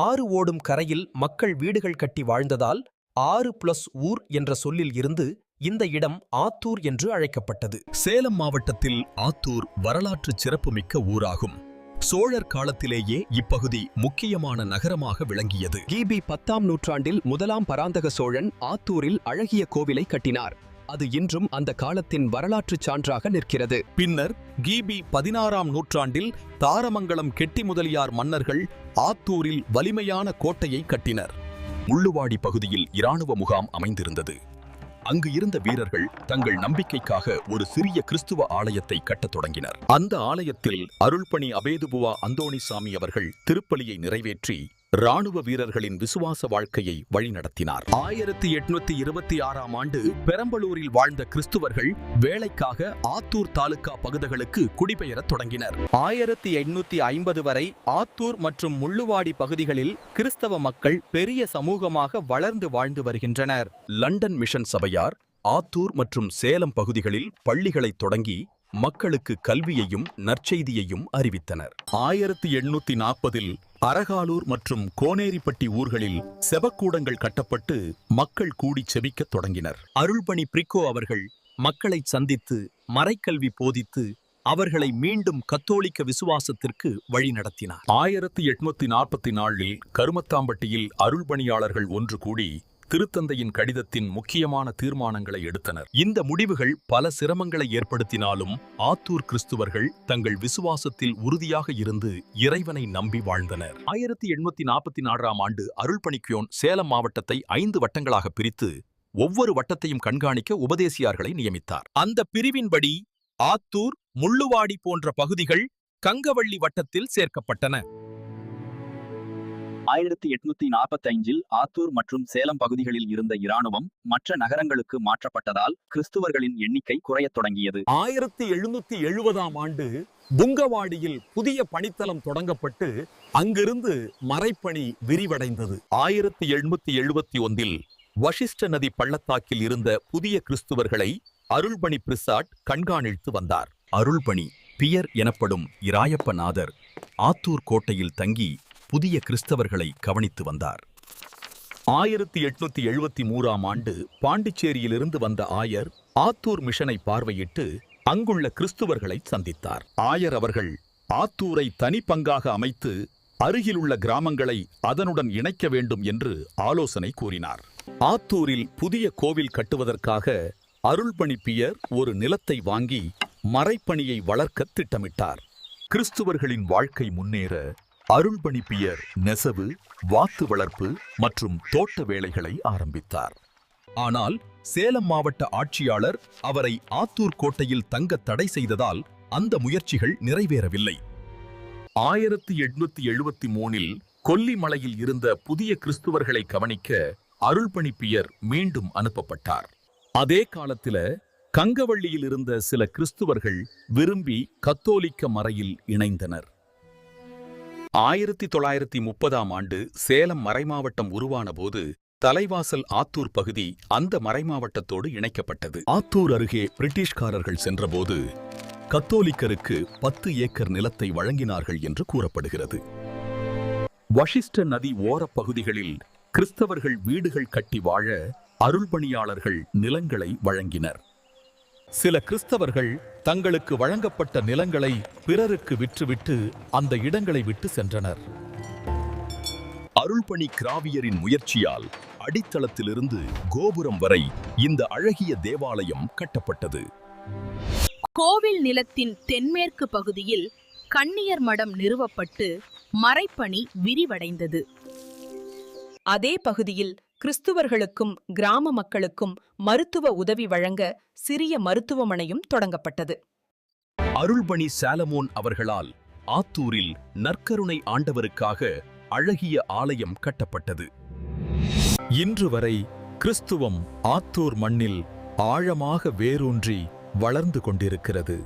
ஆறு ஓடும் கரையில் மக்கள் வீடுகள் கட்டி வாழ்ந்ததால் 6+ ஊர் என்ற சொல்லில் இருந்து இந்த இடம் ஆத்தூர் என்று அழைக்கப்பட்டது. சேலம் மாவட்டத்தில் ஆத்தூர் வரலாற்று சிறப்புமிக்க ஊராகும். சோழர் காலத்திலேயே இப்பகுதி முக்கியமான நகரமாக விளங்கியது. கிபி 10ஆம் நூற்றாண்டில் முதலாம் பராந்தக சோழன் ஆத்தூரில் அழகிய கோவிலை கட்டினார். அது இன்றும் அந்த காலத்தின் வரலாற்றுச் சான்றாக நிற்கிறது. பின்னர் கிபி 16ஆம் நூற்றாண்டில் தாரமங்கலம் கெட்டி முதலியார் மன்னர்கள் ஆத்தூரில் வலிமையான கோட்டையை கட்டினர். முள்ளுவாடி பகுதியில் இராணுவ முகாம் அமைந்திருந்தது. அங்கு இருந்த வீரர்கள் தங்கள் நம்பிக்கைக்காக ஒரு சிறிய கிறிஸ்துவ ஆலயத்தை கட்டத் தொடங்கினர். அந்த ஆலயத்தில் அருள்பணி அபேதுபுவா அந்தோணிசாமி அவர்கள் திருப்பலியை நிறைவேற்றி இராணுவ வீரர்களின் விசுவாச வாழ்க்கையை வழிநடத்தினார். 1826ஆம் ஆண்டு பெரம்பலூரில் வாழ்ந்த கிறிஸ்துவர்கள் வேலைக்காக ஆத்தூர் தாலுகா பகுதிகளுக்கு குடிபெயரத் தொடங்கினர். 1850 வரை ஆத்தூர் மற்றும் முள்ளுவாடி பகுதிகளில் கிறிஸ்தவ மக்கள் பெரிய சமூகமாக வளர்ந்து வாழ்ந்து வருகின்றனர். லண்டன் மிஷன் சபையார் ஆத்தூர் மற்றும் சேலம் பகுதிகளில் பள்ளிகளை தொடங்கி மக்களுக்கு கல்வியையும் நற்செய்தியையும் அறிவித்தனர். 1840இல் அரகாலூர் மற்றும் கோனேரிப்பட்டி ஊர்களில் செபக்கூடங்கள் கட்டப்பட்டு மக்கள் கூடி செபிக்கத் தொடங்கினர். அருள்பணி பிரிக்கோ அவர்கள் மக்களை சந்தித்து மறைக்கல்வி போதித்து அவர்களை மீண்டும் கத்தோலிக்க விசுவாசத்திற்கு வழிநடத்தினார். 1844இல் கருமத்தாம்பட்டியில் அருள்பணியாளர்கள் ஒன்று கூடி திருத்தந்தையின் கடிதத்தின் முக்கியமான தீர்மானங்களை எடுத்தனர். இந்த முடிவுகள் பல சிரமங்களை ஏற்படுத்தினாலும் ஆத்தூர் கிறிஸ்துவர்கள் தங்கள் விசுவாசத்தில் உறுதியாக இருந்து இறைவனை நம்பி வாழ்ந்தனர். 1844ஆம் ஆண்டு அருள்பணிக்கோன் சேலம் மாவட்டத்தை 5 வட்டங்களாக பிரித்து ஒவ்வொரு வட்டத்தையும் கண்காணிக்க உபதேசியார்களை நியமித்தார். அந்த பிரிவின்படி ஆத்தூர், முள்ளுவாடி போன்ற பகுதிகள் கங்கவள்ளி வட்டத்தில் சேர்க்கப்பட்டன. 1845இல் ஆத்தூர் மற்றும் சேலம் பகுதிகளில் இருந்த இராணுவம் மற்ற நகரங்களுக்கு மாற்றப்பட்டதால் கிறிஸ்துவர்களின் எண்ணிக்கை குறையத் தொடங்கியது. 1770ஆம் ஆண்டு புங்கவாடியில் புதிய பணித்தளம் தொடங்கப்பட்டு அங்கிருந்து மறைப்பணி விரிவடைந்தது. 1871இல் வசிஷ்ட நதி பள்ளத்தாக்கில் இருந்த புதிய கிறிஸ்துவர்களை அருள்பணி பிரிசாட் கண்காணித்து வந்தார். அருள்பணி பியர் எனப்படும் இராயப்பநாதர் ஆத்தூர் கோட்டையில் தங்கி புதிய கிறிஸ்தவர்களை கவனித்து வந்தார். 1873ஆம் ஆண்டு பாண்டிச்சேரியிலிருந்து வந்த ஆயர் ஆத்தூர் மிஷனை பார்வையிட்டு அங்குள்ள கிறிஸ்துவர்களை சந்தித்தார். ஆயர் அவர்கள் ஆத்தூரை தனி பங்காக அமைத்து அருகிலுள்ள கிராமங்களை அதனுடன் இணைக்க வேண்டும் என்று ஆலோசனை கூறினார். ஆத்தூரில் புதிய கோவில் கட்டுவதற்காக அருள்பணி பியர் ஒரு நிலத்தை வாங்கி மறைப்பணியை வளர்க்க திட்டமிட்டார். கிறிஸ்துவர்களின் வாழ்க்கை முன்னேற அருள்பணி பியர் நெசவு, வாத்து வளர்ப்பு மற்றும் தோட்ட வேலைகளை ஆரம்பித்தார். ஆனால் சேலம் மாவட்ட ஆட்சியாளர் அவரை ஆத்தூர் கோட்டையில் தங்க தடை செய்ததால் அந்த முயற்சிகள் நிறைவேறவில்லை. 1873இல் கொல்லிமலையில் இருந்த புதிய கிறிஸ்துவர்களை கவனிக்க அருள்பணி பியர் மீண்டும் அனுப்பப்பட்டார். அதே காலத்தில கங்கவள்ளியில் இருந்த சில கிறிஸ்துவர்கள் விரும்பி கத்தோலிக்க மறையில் இணைந்தனர். 1930ஆம் ஆண்டு சேலம் மறைமாவட்டம் உருவான போது தலைவாசல் ஆத்தூர் பகுதி அந்த மறைமாவட்டத்தோடு இணைக்கப்பட்டது. ஆத்தூர் அருகே பிரிட்டிஷ்காரர்கள் சென்றபோது கத்தோலிக்கருக்கு 10 ஏக்கர் நிலத்தை வழங்கினார்கள் என்று கூறப்படுகிறது. வசிஷ்ட நதி ஓரப் பகுதிகளில் கிறிஸ்தவர்கள் வீடுகள் கட்டி வாழ அருள்பணியாளர்கள் நிலங்களை வழங்கினர். சில கிறிஸ்தவர்கள் தங்களுக்கு வழங்கப்பட்ட நிலங்களை பிறருக்கு விற்றுவிட்டு அந்த இடங்களை விட்டு சென்றனர். அருள்பணி கிராவியரின் முயற்சியால் அடித்தளத்திலிருந்து கோபுரம் வரை இந்த அழகிய தேவாலயம் கட்டப்பட்டது. கோவில் நிலத்தின் தென்மேற்கு பகுதியில் கன்னியர் மடம் நிறுவப்பட்டு மறைப்பணி விரிவடைந்தது. அதே பகுதியில் கிறிஸ்துவர்களுக்கும் கிராம மக்களுக்கும் மருத்துவ உதவி வழங்க சிறிய மருத்துவமனையும் தொடங்கப்பட்டது. அருள்பணி சாலமோன் அவர்களால் ஆத்தூரில் நற்கருணை ஆண்டவருக்காக அழகிய ஆலயம் கட்டப்பட்டது. இன்று வரை கிறிஸ்துவம் ஆத்தூர் மண்ணில் ஆழமாக வேரூன்றி வளர்ந்து கொண்டிருக்கிறது.